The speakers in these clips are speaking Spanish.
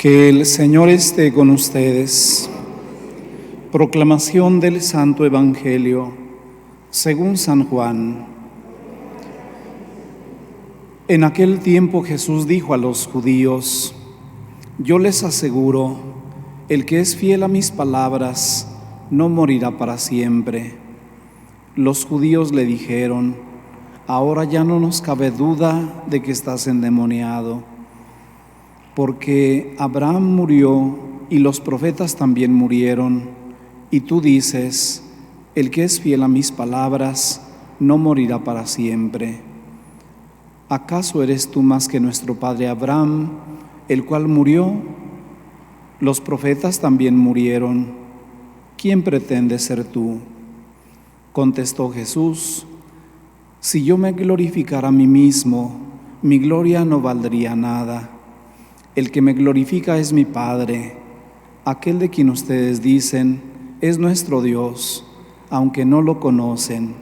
Que el Señor esté con ustedes. Proclamación del Santo Evangelio según San Juan. En aquel tiempo Jesús dijo a los judíos: Yo les aseguro, el que es fiel a mis palabras no morirá para siempre. Los judíos le dijeron: Ahora ya no nos cabe duda de que estás endemoniado, porque Abraham murió y los profetas también murieron, y tú dices: el que es fiel a mis palabras no morirá para siempre. ¿Acaso eres tú más que nuestro padre Abraham, el cual murió? Los profetas también murieron. ¿Quién pretende ser tú? Contestó Jesús: Si yo me glorificara a mí mismo, mi gloria no valdría nada. El que me glorifica es mi Padre, aquel de quien ustedes dicen es nuestro Dios, aunque no lo conocen.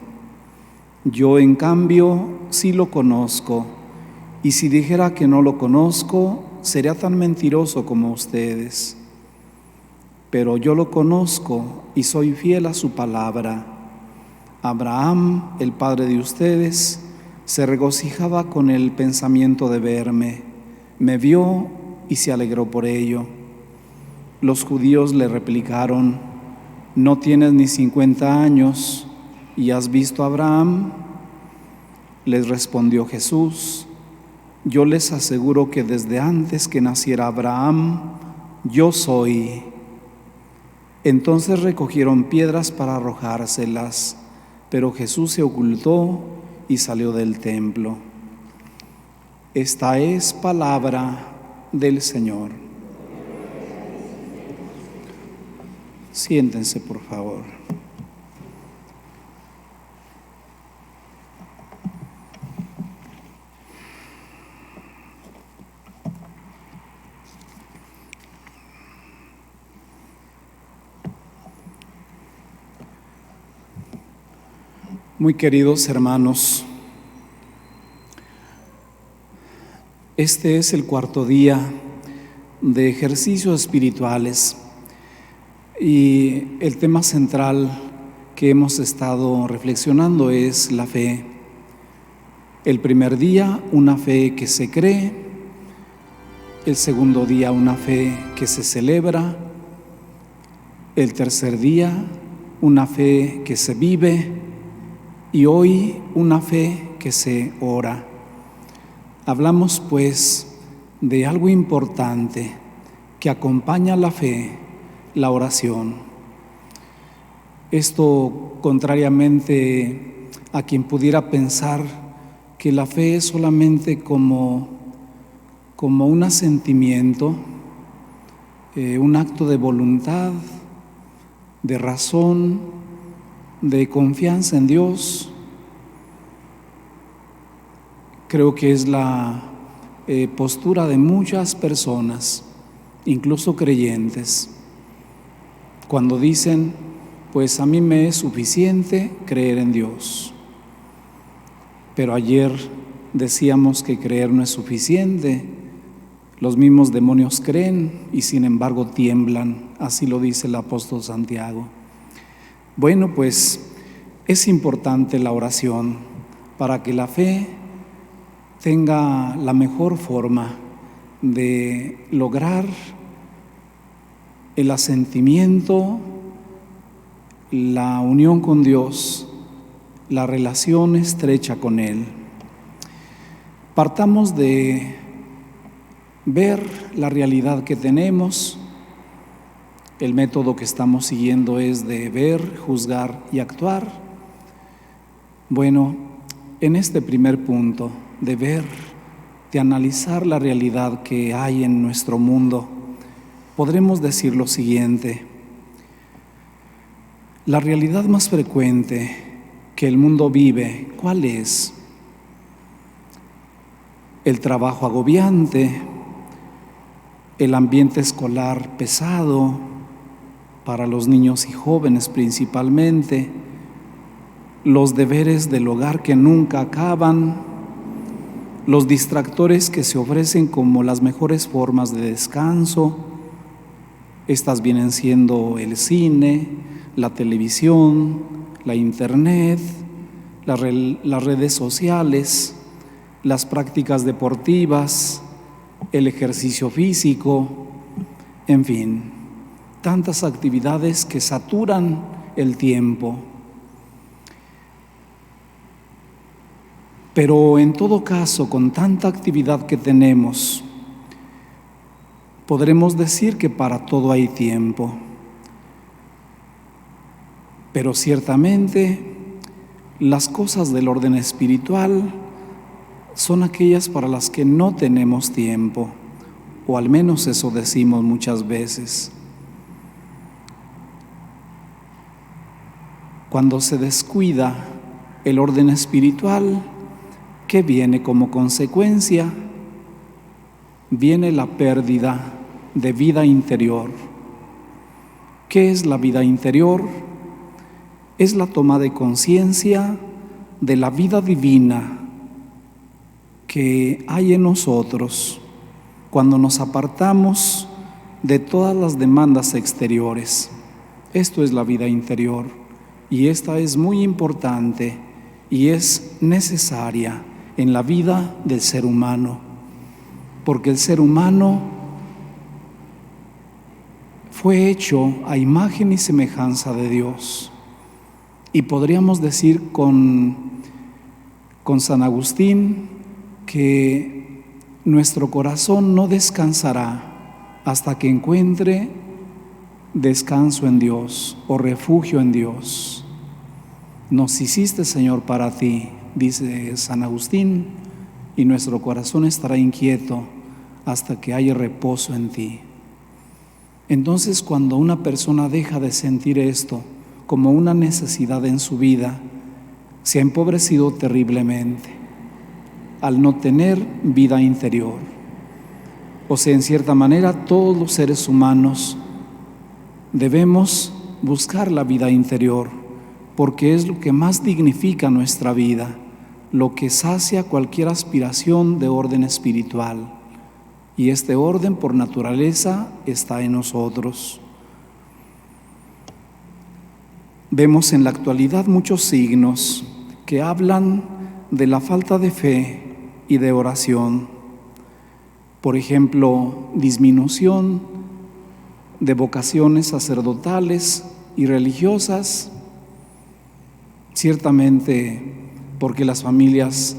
Yo, en cambio, sí lo conozco, y si dijera que no lo conozco, sería tan mentiroso como ustedes. Pero yo lo conozco y soy fiel a su palabra. Abraham, el padre de ustedes, se regocijaba con el pensamiento de verme. Me vio y se alegró por ello. Los judíos le replicaron: ¿No tienes ni 50 años y has visto a Abraham? Les respondió Jesús: Yo les aseguro que desde antes que naciera Abraham, yo soy. Entonces recogieron piedras para arrojárselas, pero Jesús se ocultó y salió del templo. Esta es palabra del Señor. Siéntense, por favor. Muy queridos hermanos, este es el cuarto día de ejercicios espirituales y el tema central que hemos estado reflexionando es la fe. El primer día, una fe que se cree; el segundo día, una fe que se celebra; el tercer día, una fe que se vive; y hoy, una fe que se ora. Hablamos, pues, de algo importante que acompaña la fe: la oración. Esto, contrariamente a quien pudiera pensar que la fe es solamente como un asentimiento, un acto de voluntad, de razón, de confianza en Dios. Creo que es la postura de muchas personas, incluso creyentes, cuando dicen: pues a mí me es suficiente creer en Dios. Pero ayer decíamos que creer no es suficiente. Los mismos demonios creen y sin embargo tiemblan, así lo dice el apóstol Santiago. Bueno, pues es importante la oración para que la fe tenga la mejor forma de lograr el asentimiento, la unión con Dios, la relación estrecha con Él. Partamos de ver la realidad que tenemos. El método que estamos siguiendo es de ver, juzgar y actuar. Bueno, en este primer punto, de ver, de analizar la realidad que hay en nuestro mundo, podremos decir lo siguiente: la realidad más frecuente que el mundo vive, ¿cuál es? El trabajo agobiante, el ambiente escolar pesado, para los niños y jóvenes principalmente, los deberes del hogar que nunca acaban, los distractores que se ofrecen como las mejores formas de descanso. Estas vienen siendo el cine, la televisión, la internet, las redes sociales, las prácticas deportivas, el ejercicio físico, en fin, tantas actividades que saturan el tiempo. Pero en todo caso, con tanta actividad que tenemos, podremos decir que para todo hay tiempo. Pero ciertamente, las cosas del orden espiritual son aquellas para las que no tenemos tiempo, o al menos eso decimos muchas veces. Cuando se descuida el orden espiritual, ¿qué viene como consecuencia? Viene la pérdida de vida interior. ¿Qué es la vida interior? Es la toma de conciencia de la vida divina que hay en nosotros cuando nos apartamos de todas las demandas exteriores. Esto es la vida interior, y esta es muy importante y es necesaria en la vida del ser humano, porque el ser humano fue hecho a imagen y semejanza de Dios. Y podríamos decir con San Agustín que nuestro corazón no descansará hasta que encuentre descanso en Dios o refugio en Dios. Nos hiciste, Señor, para ti, dice San Agustín, y nuestro corazón estará inquieto hasta que haya reposo en ti. Entonces, cuando una persona deja de sentir esto como una necesidad en su vida, se ha empobrecido terriblemente al no tener vida interior. O sea, en cierta manera, todos los seres humanos debemos buscar la vida interior, porque es lo que más dignifica nuestra vida, lo que sacia cualquier aspiración de orden espiritual. Y este orden, por naturaleza, está en nosotros. Vemos en la actualidad muchos signos que hablan de la falta de fe y de oración. Por ejemplo, disminución de vocaciones sacerdotales y religiosas, ciertamente porque las familias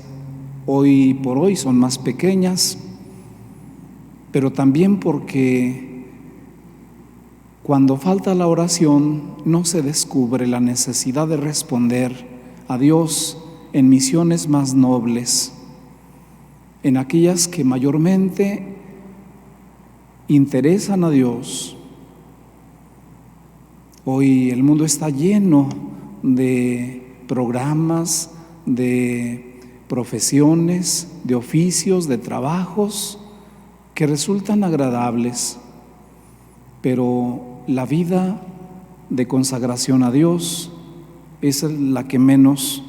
hoy por hoy son más pequeñas, pero también porque cuando falta la oración no se descubre la necesidad de responder a Dios en misiones más nobles, en aquellas que mayormente interesan a Dios. Hoy el mundo está lleno de programas, de profesiones, de oficios, de trabajos que resultan agradables, pero la vida de consagración a Dios es la que menos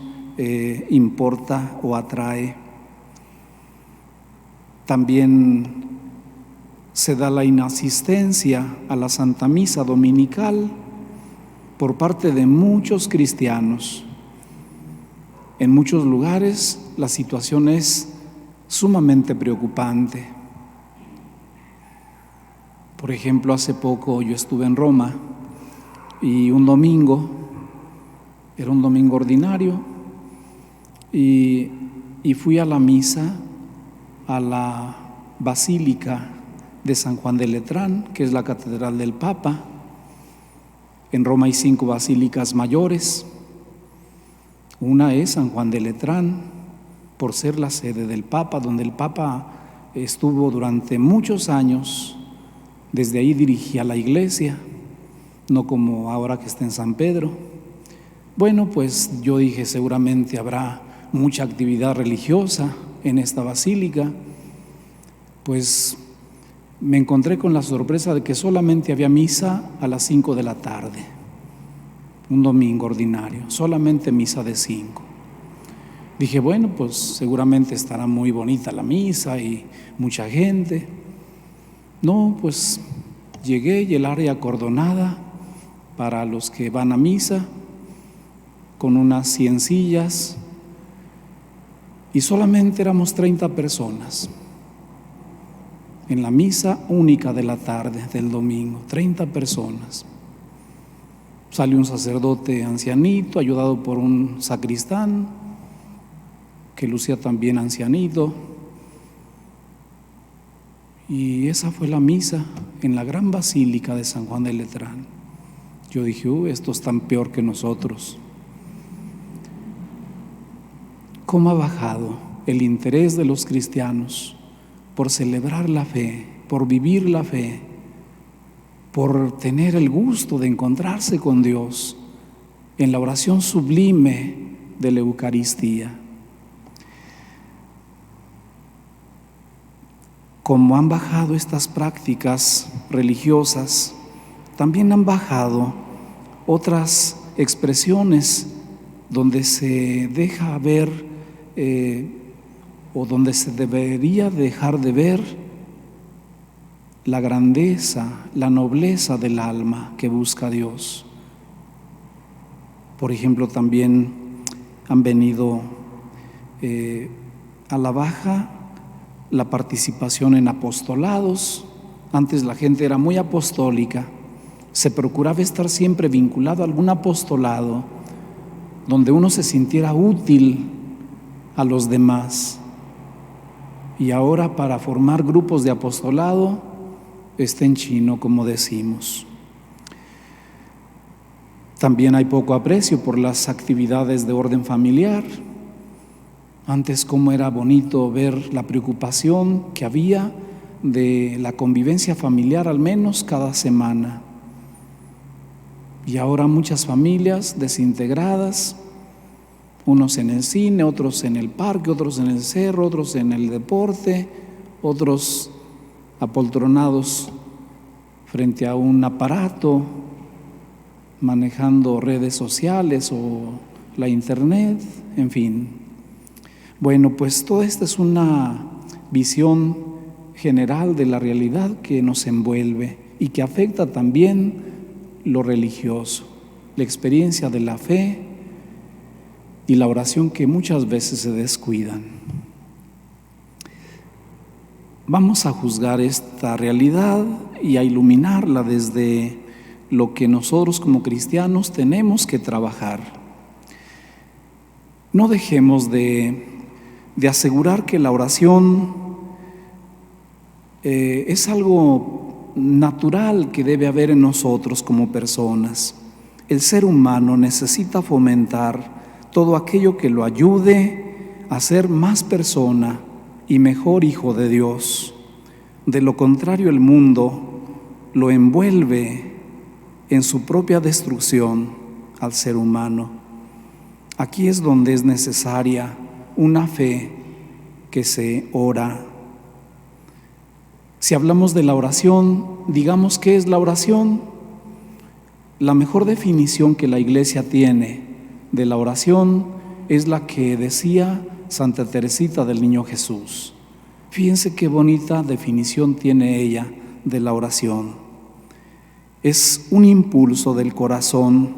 importa o atrae. También se da la inasistencia a la Santa Misa Dominical por parte de muchos cristianos. En muchos lugares la situación es sumamente preocupante. Por ejemplo, hace poco yo estuve en Roma y un domingo, era un domingo ordinario, y fui a la misa a la Basílica de San Juan de Letrán, que es la catedral del Papa. En Roma hay 5 basílicas mayores. Una es San Juan de Letrán, por ser la sede del Papa, donde el Papa estuvo durante muchos años. Desde ahí dirigía la iglesia, no como ahora que está en San Pedro. Bueno, pues yo dije, seguramente habrá mucha actividad religiosa en esta basílica. Pues me encontré con la sorpresa de que solamente había misa a las 5 de la tarde, un domingo ordinario, solamente misa de 5. Dije, bueno, pues seguramente estará muy bonita la misa y mucha gente. No, pues llegué y el área acordonada para los que van a misa, con unas 100 sillas, y solamente éramos 30 personas. En la misa única de la tarde del domingo, 30 personas. Salió un sacerdote ancianito, ayudado por un sacristán, que lucía también ancianito. Y esa fue la misa en la gran basílica de San Juan de Letrán. Yo dije, esto es tan peor que nosotros. ¿Cómo ha bajado el interés de los cristianos por celebrar la fe, por vivir la fe, por tener el gusto de encontrarse con Dios en la oración sublime de la Eucaristía? Como han bajado estas prácticas religiosas, también han bajado otras expresiones donde se deja ver o donde se debería dejar de ver la grandeza, la nobleza del alma que busca a Dios. Por ejemplo, también han venido a la baja la participación en apostolados. Antes la gente era muy apostólica, se procuraba estar siempre vinculado a algún apostolado donde uno se sintiera útil a los demás. Y ahora, para formar grupos de apostolado, está en chino, como decimos. También hay poco aprecio por las actividades de orden familiar. Antes, cómo era bonito ver la preocupación que había de la convivencia familiar, al menos cada semana. Y ahora muchas familias desintegradas, unos en el cine, otros en el parque, otros en el cerro, otros en el deporte, otros apoltronados frente a un aparato, manejando redes sociales o la internet, en fin. Bueno, pues toda esta es una visión general de la realidad que nos envuelve y que afecta también lo religioso, la experiencia de la fe y la oración, que muchas veces se descuidan. Vamos a juzgar esta realidad y a iluminarla desde lo que nosotros como cristianos tenemos que trabajar. No dejemos de asegurar que la oración es algo natural que debe haber en nosotros como personas. El ser humano necesita fomentar todo aquello que lo ayude a ser más persona y mejor hijo de Dios. De lo contrario, el mundo lo envuelve en su propia destrucción al ser humano. Aquí es donde es necesaria una fe que se ora. Si hablamos de la oración, digamos, ¿qué es la oración? La mejor definición que la Iglesia tiene de la oración es la que decía Santa Teresita del Niño Jesús. Fíjense qué bonita definición tiene ella de la oración. Es un impulso del corazón,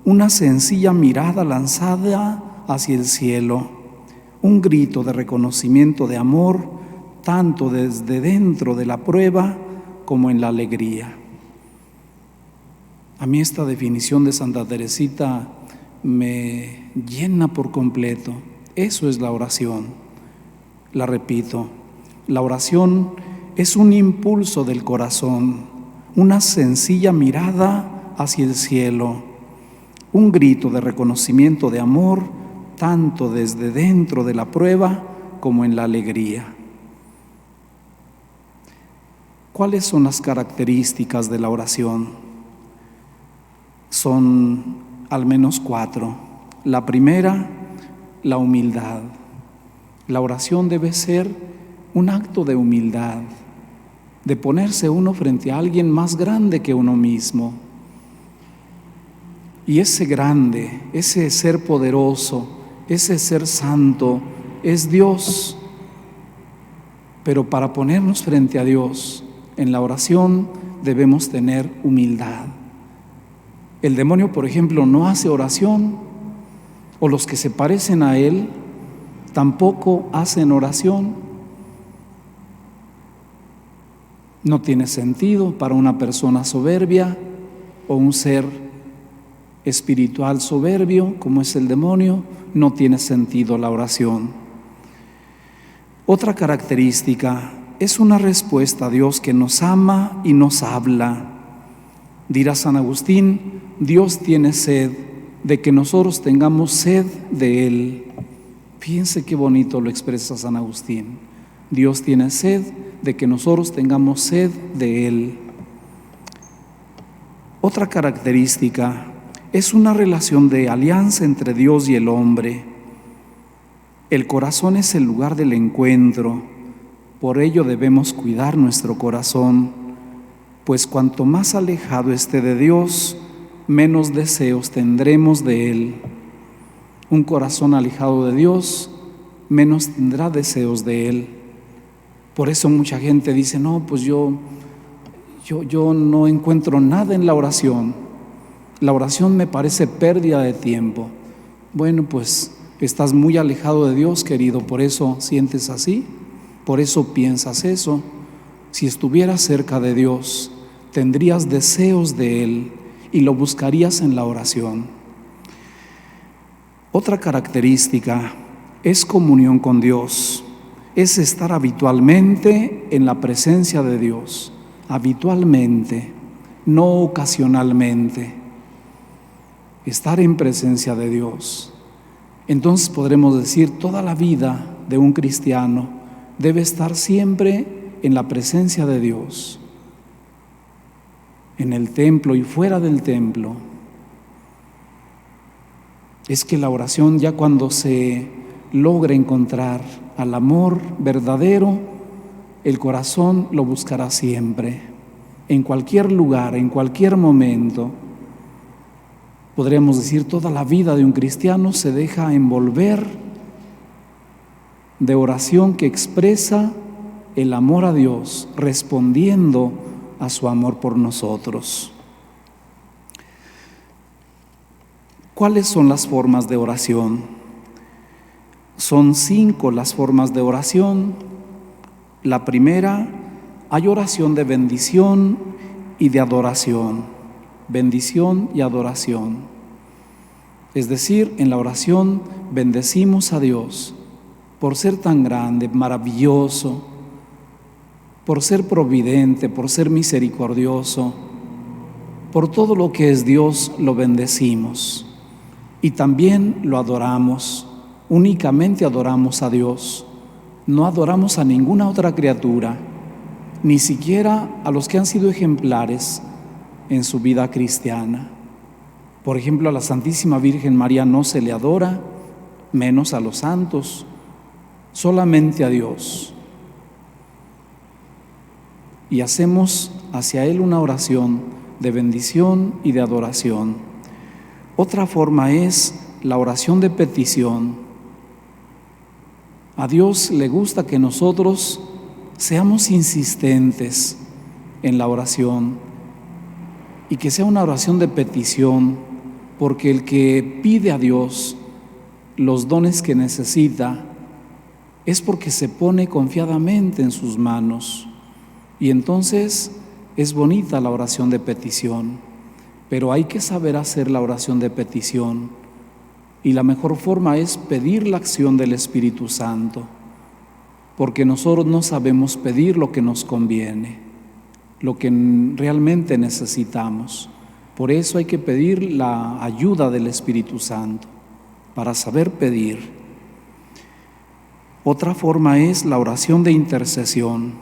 una sencilla mirada lanzada hacia el cielo, un grito de reconocimiento de amor, tanto desde dentro de la prueba como en la alegría. A mí esta definición de Santa Teresita me llena por completo. Eso es la oración. La repito, la oración es un impulso del corazón, una sencilla mirada hacia el cielo, un grito de reconocimiento de amor, tanto desde dentro de la prueba como en la alegría. ¿Cuáles son las características de la oración? Son al menos 4. La primera, la humildad. La oración debe ser un acto de humildad, de ponerse uno frente a alguien más grande que uno mismo. Y ese grande, ese ser poderoso, ese ser santo es Dios. Pero para ponernos frente a Dios en la oración debemos tener humildad. El demonio, por ejemplo, no hace oración, o los que se parecen a él tampoco hacen oración. No tiene sentido para una persona soberbia o un ser espiritual soberbio como es el demonio, no tiene sentido la oración. Otra característica es una respuesta a Dios que nos ama y nos habla. Dirá San Agustín, Dios tiene sed de que nosotros tengamos sed de Él. Fíjense qué bonito lo expresa San Agustín. Dios tiene sed de que nosotros tengamos sed de Él. Otra característica es una relación de alianza entre Dios y el hombre. El corazón es el lugar del encuentro, por ello debemos cuidar nuestro corazón, pues cuanto más alejado esté de Dios, menos deseos tendremos de Él. Un corazón alejado de Dios, menos tendrá deseos de Él. Por eso mucha gente dice, no, pues yo no encuentro nada en la oración. La oración me parece pérdida de tiempo. Bueno, pues estás muy alejado de Dios, querido, por eso sientes así, por eso piensas eso. Si estuvieras cerca de Dios, tendrías deseos de Él y lo buscarías en la oración. Otra característica es comunión con Dios, es estar habitualmente en la presencia de Dios, habitualmente, no ocasionalmente, estar en presencia de Dios. Entonces podremos decir, toda la vida de un cristiano debe estar siempre en la presencia de Dios, en el templo y fuera del templo. Es que la oración, ya cuando se logra encontrar al amor verdadero, el corazón lo buscará siempre, en cualquier lugar, en cualquier momento. Podríamos decir, toda la vida de un cristiano se deja envolver de oración que expresa el amor a Dios, respondiendo a su amor por nosotros. ¿Cuáles son las formas de oración? Son 5 las formas de oración. La primera, hay oración de bendición y de adoración. Bendición y adoración. Es decir, en la oración bendecimos a Dios por ser tan grande, maravilloso, por ser providente, por ser misericordioso, por todo lo que es Dios lo bendecimos. Y también lo adoramos, únicamente adoramos a Dios, no adoramos a ninguna otra criatura, ni siquiera a los que han sido ejemplares en su vida cristiana. Por ejemplo, a la Santísima Virgen María no se le adora, menos a los santos, solamente a Dios. Y hacemos hacia Él una oración de bendición y de adoración. Otra forma es la oración de petición. A Dios le gusta que nosotros seamos insistentes en la oración y que sea una oración de petición, porque el que pide a Dios los dones que necesita es porque se pone confiadamente en sus manos. Y entonces es bonita la oración de petición. Pero hay que saber hacer la oración de petición, y la mejor forma es pedir la acción del Espíritu Santo, porque nosotros no sabemos pedir lo que nos conviene, lo que realmente necesitamos. Por eso hay que pedir la ayuda del Espíritu Santo, para saber pedir. Otra forma es la oración de intercesión.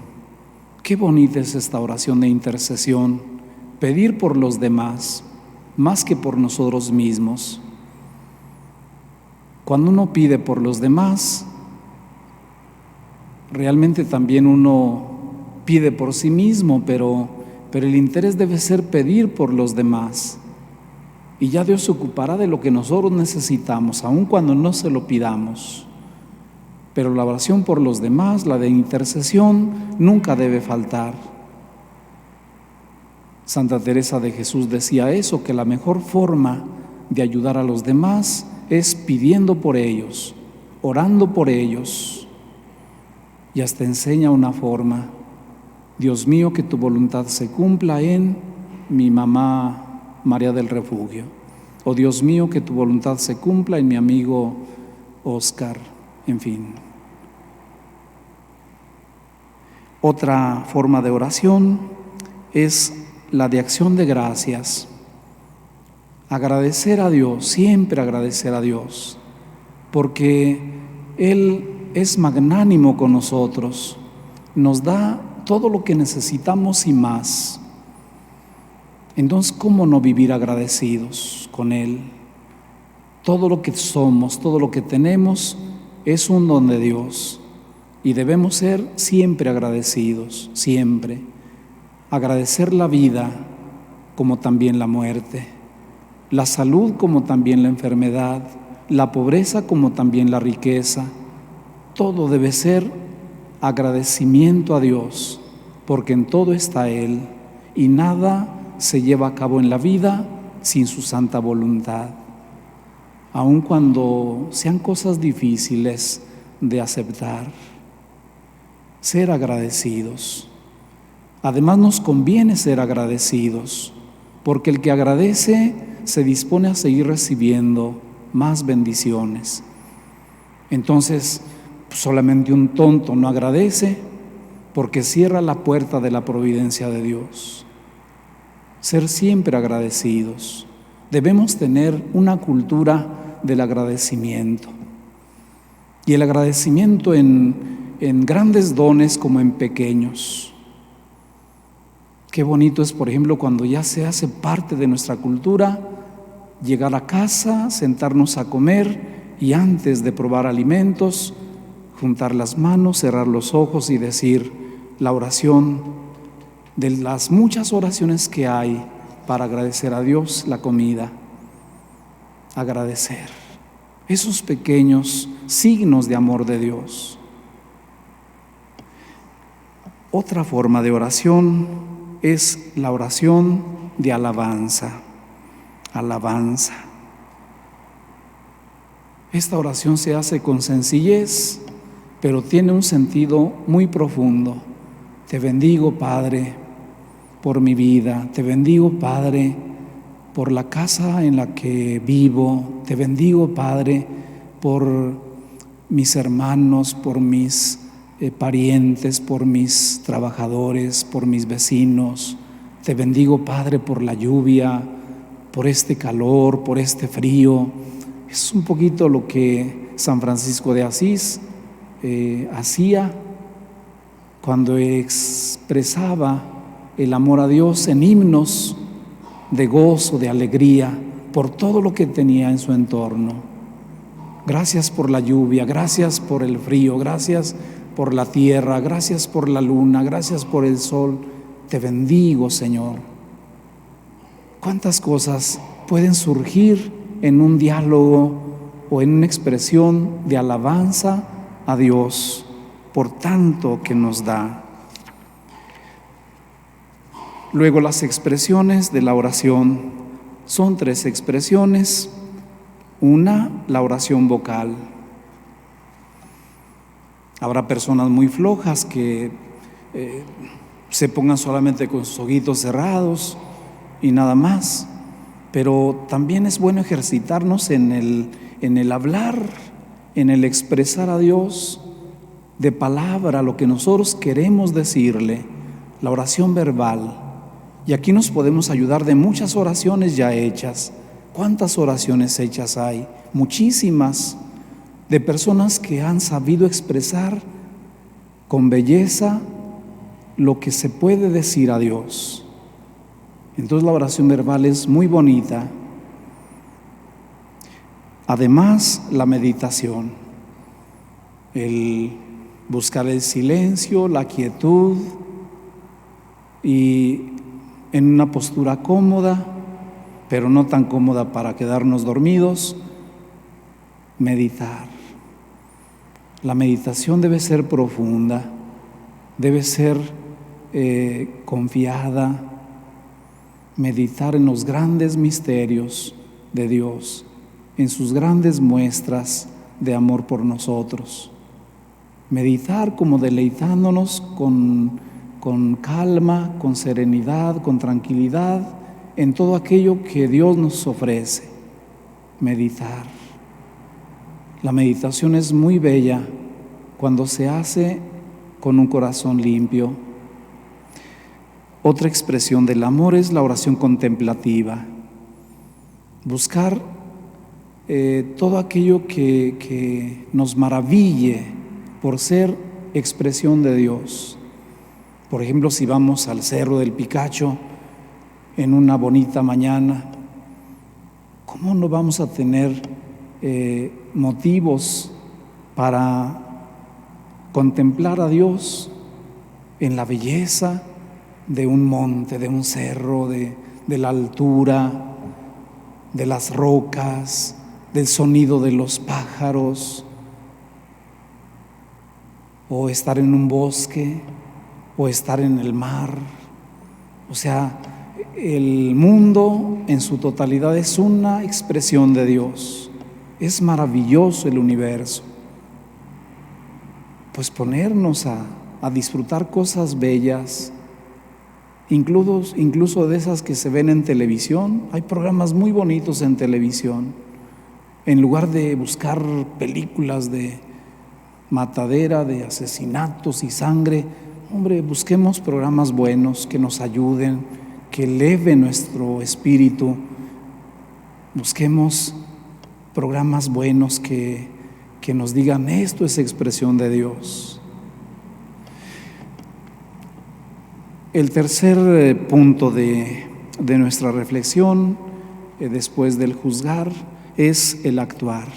Qué bonita es esta oración de intercesión. Pedir por los demás, más que por nosotros mismos. Cuando uno pide por los demás, realmente también uno pide por sí mismo, pero el interés debe ser pedir por los demás. y ya Dios se ocupará de lo que nosotros necesitamos, aun cuando no se lo pidamos. Pero la oración por los demás, la de intercesión, nunca debe faltar. Santa Teresa de Jesús decía eso, que la mejor forma de ayudar a los demás es pidiendo por ellos, orando por ellos. Y hasta enseña una forma: Dios mío, que tu voluntad se cumpla en mi mamá María del Refugio. O Dios mío, que tu voluntad se cumpla en mi amigo Oscar. En fin. Otra forma de oración es la de acción de gracias. Agradecer a Dios, siempre agradecer a Dios, porque Él es magnánimo con nosotros, nos da todo lo que necesitamos y más. Entonces, ¿cómo no vivir agradecidos con Él? Todo lo que somos, todo lo que tenemos es un don de Dios y debemos ser siempre agradecidos, siempre. Agradecer la vida como también la muerte, la salud como también la enfermedad, la pobreza como también la riqueza. Todo debe ser agradecimiento a Dios, porque en todo está Él y nada se lleva a cabo en la vida sin su santa voluntad. Aun cuando sean cosas difíciles de aceptar, ser agradecidos. Además, nos conviene ser agradecidos, porque el que agradece se dispone a seguir recibiendo más bendiciones. Entonces, solamente un tonto no agradece, porque cierra la puerta de la providencia de Dios. Ser siempre agradecidos. Debemos tener una cultura del agradecimiento. Y el agradecimiento en grandes dones como en pequeños. Qué bonito es, por ejemplo, cuando ya se hace parte de nuestra cultura, llegar a casa, sentarnos a comer y antes de probar alimentos, juntar las manos, cerrar los ojos y decir la oración de las muchas oraciones que hay para agradecer a Dios la comida. Agradecer esos pequeños signos de amor de Dios. Otra forma de oración es la oración de alabanza. Alabanza. Esta oración se hace con sencillez, pero tiene un sentido muy profundo. Te bendigo, Padre, por mi vida. Te bendigo, Padre, por la casa en la que vivo. Te bendigo, Padre, por mis hermanos, por mis parientes, por mis trabajadores, por mis vecinos. Te bendigo, Padre, por la lluvia, por este calor, por este frío. Es un poquito lo que San Francisco de Asís hacía cuando expresaba el amor a Dios en himnos de gozo, de alegría, por todo lo que tenía en su entorno. Gracias por la lluvia, gracias por el frío, gracias por la tierra, gracias por la luna, gracias por el sol. Te bendigo, Señor. ¿Cuántas cosas pueden surgir en un diálogo o en una expresión de alabanza a Dios por tanto que nos da? Luego, las expresiones de la oración son 3 expresiones. Una, la oración vocal. Habrá personas muy flojas que se pongan solamente con sus ojitos cerrados y nada más, pero también es bueno ejercitarnos en el hablar, en el expresar a Dios de palabra lo que nosotros queremos decirle, la oración verbal. Y aquí nos podemos ayudar de muchas oraciones ya hechas. ¿Cuántas oraciones hechas hay? Muchísimas, de personas que han sabido expresar con belleza lo que se puede decir a Dios. Entonces la oración verbal es muy bonita. Además, la meditación, el buscar el silencio, la quietud y en una postura cómoda, pero no tan cómoda para quedarnos dormidos, meditar. La meditación debe ser profunda, debe ser confiada, meditar en los grandes misterios de Dios, en sus grandes muestras de amor por nosotros. Meditar como deleitándonos con calma, con serenidad, con tranquilidad en todo aquello que Dios nos ofrece. Meditar. La meditación es muy bella cuando se hace con un corazón limpio. Otra expresión del amor es la oración contemplativa. Buscar todo aquello que nos maraville por ser expresión de Dios. Por ejemplo, si vamos al Cerro del Picacho en una bonita mañana, ¿cómo no vamos a tener motivos para contemplar a Dios en la belleza de un monte, de un cerro, de la altura, de las rocas, del sonido de los pájaros, o estar en un bosque, o estar en el mar? O sea, el mundo en su totalidad es una expresión de Dios. Es maravilloso el universo. Pues ponernos a disfrutar cosas bellas, incluso de esas que se ven en televisión. Hay programas muy bonitos en televisión. En lugar de buscar películas de matadera, de asesinatos y sangre, hombre, busquemos programas buenos que nos ayuden, que eleven nuestro espíritu. Busquemos programas buenos que nos digan: esto es expresión de Dios. El tercer punto de nuestra reflexión, después del juzgar, es el actuar.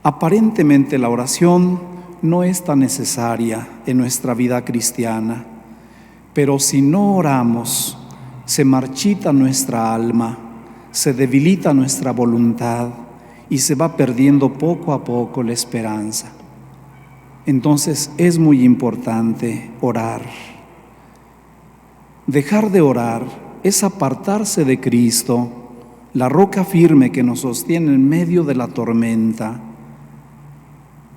Aparentemente la oración no es tan necesaria en nuestra vida cristiana, pero si no oramos, se marchita nuestra alma, se debilita nuestra voluntad y se va perdiendo poco a poco la esperanza. Entonces es muy importante orar. Dejar de orar es apartarse de Cristo, la roca firme que nos sostiene en medio de la tormenta.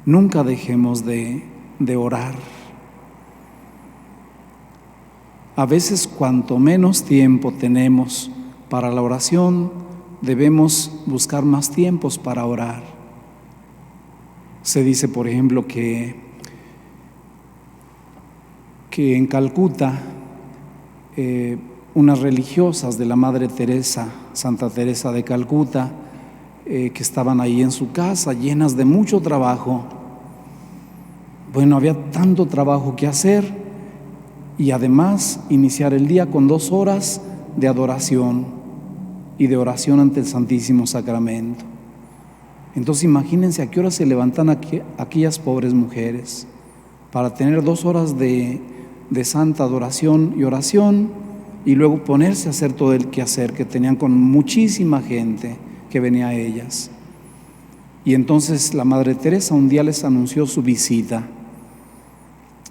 Nunca dejemos de orar. A veces, cuanto menos tiempo tenemos para la oración, debemos buscar más tiempos para orar. Se dice, por ejemplo, que en Calcuta, unas religiosas de la Madre Teresa, Santa Teresa de Calcuta, que estaban ahí en su casa, llenas de mucho trabajo. Bueno, había tanto trabajo que hacer y además iniciar el día con 2 horas de adoración y de oración ante el Santísimo Sacramento. Entonces imagínense a qué hora se levantan aquellas pobres mujeres para tener 2 horas de santa adoración y oración, y luego ponerse a hacer todo el quehacer que tenían con muchísima gente que venía a ellas. Y entonces la Madre Teresa un día les anunció su visita,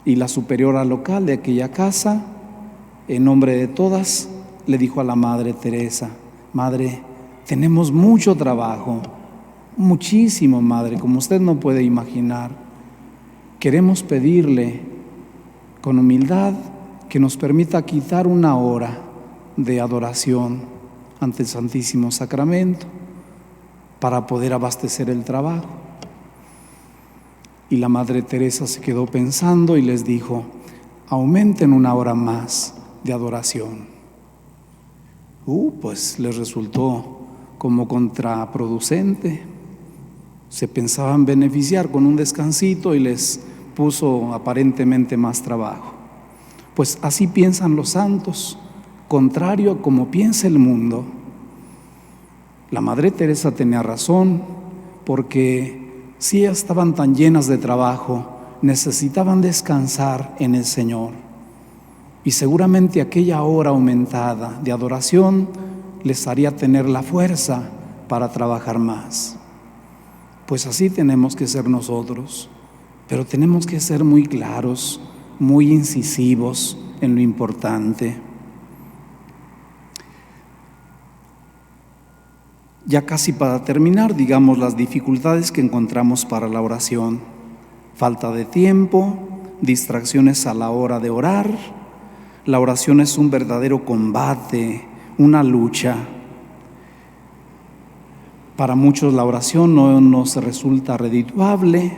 y la superiora local de aquella casa, en nombre de todas, le dijo a la Madre Teresa: Madre, tenemos mucho trabajo, muchísimo, Madre, como usted no puede imaginar. Queremos pedirle con humildad que nos permita quitar 1 hora de adoración ante el Santísimo Sacramento para poder abastecer el trabajo. Y la Madre Teresa se quedó pensando y les dijo: aumenten 1 hora más de adoración. Pues les resultó como contraproducente. Se pensaban beneficiar con un descansito y les puso aparentemente más trabajo. Pues así piensan los santos, contrario a como piensa el mundo. La Madre Teresa tenía razón, porque si ellas estaban tan llenas de trabajo, necesitaban descansar en el Señor. Y seguramente aquella hora aumentada de adoración les haría tener la fuerza para trabajar más. Pues así tenemos que ser nosotros, pero tenemos que ser muy claros, muy incisivos en lo importante. Ya casi para terminar, digamos las dificultades que encontramos para la oración: falta de tiempo, distracciones a la hora de orar. La oración es un verdadero combate, una lucha. Para muchos la oración no nos resulta redituable.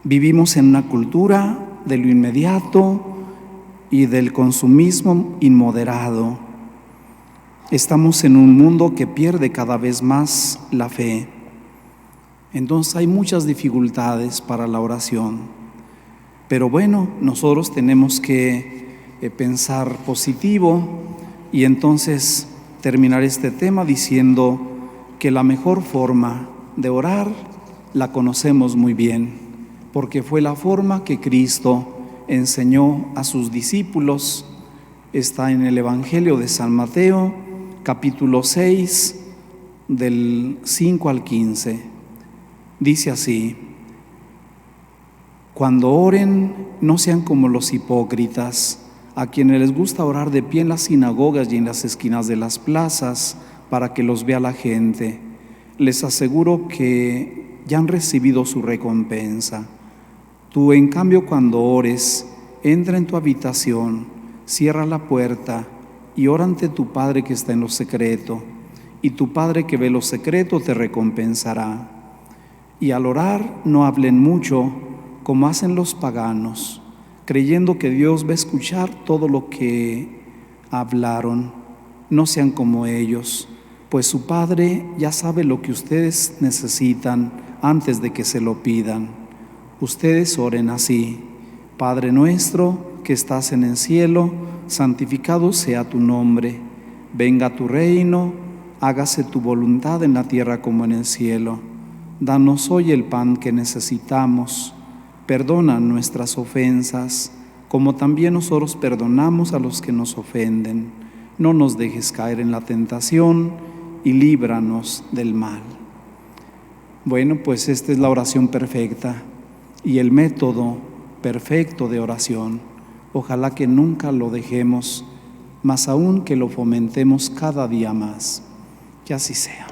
Vivimos en una cultura de lo inmediato y del consumismo inmoderado. Estamos en un mundo que pierde cada vez más la fe. Entonces hay muchas dificultades para la oración. Pero bueno, nosotros tenemos que pensar positivo y entonces terminar este tema diciendo que la mejor forma de orar la conocemos muy bien, porque fue la forma que Cristo enseñó a sus discípulos. Está en el Evangelio de San Mateo, capítulo 6, del 5 al 15. Dice así: cuando oren, no sean como los hipócritas, a quienes les gusta orar de pie en las sinagogas y en las esquinas de las plazas para que los vea la gente. Les aseguro que ya han recibido su recompensa. Tú, en cambio, cuando ores, entra en tu habitación, cierra la puerta y ora ante tu Padre que está en lo secreto, y tu Padre que ve lo secreto te recompensará. Y al orar no hablen mucho, como hacen los paganos, creyendo que Dios va a escuchar todo lo que hablaron. No sean como ellos, pues su Padre ya sabe lo que ustedes necesitan antes de que se lo pidan. Ustedes oren así: Padre nuestro que estás en el cielo, santificado sea tu nombre. Venga tu reino, hágase tu voluntad en la tierra como en el cielo. Danos hoy el pan que necesitamos. Perdona nuestras ofensas, como también nosotros perdonamos a los que nos ofenden. No nos dejes caer en la tentación y líbranos del mal. Bueno, pues esta es la oración perfecta y el método perfecto de oración. Ojalá que nunca lo dejemos, más aún que lo fomentemos cada día más. Que así sea.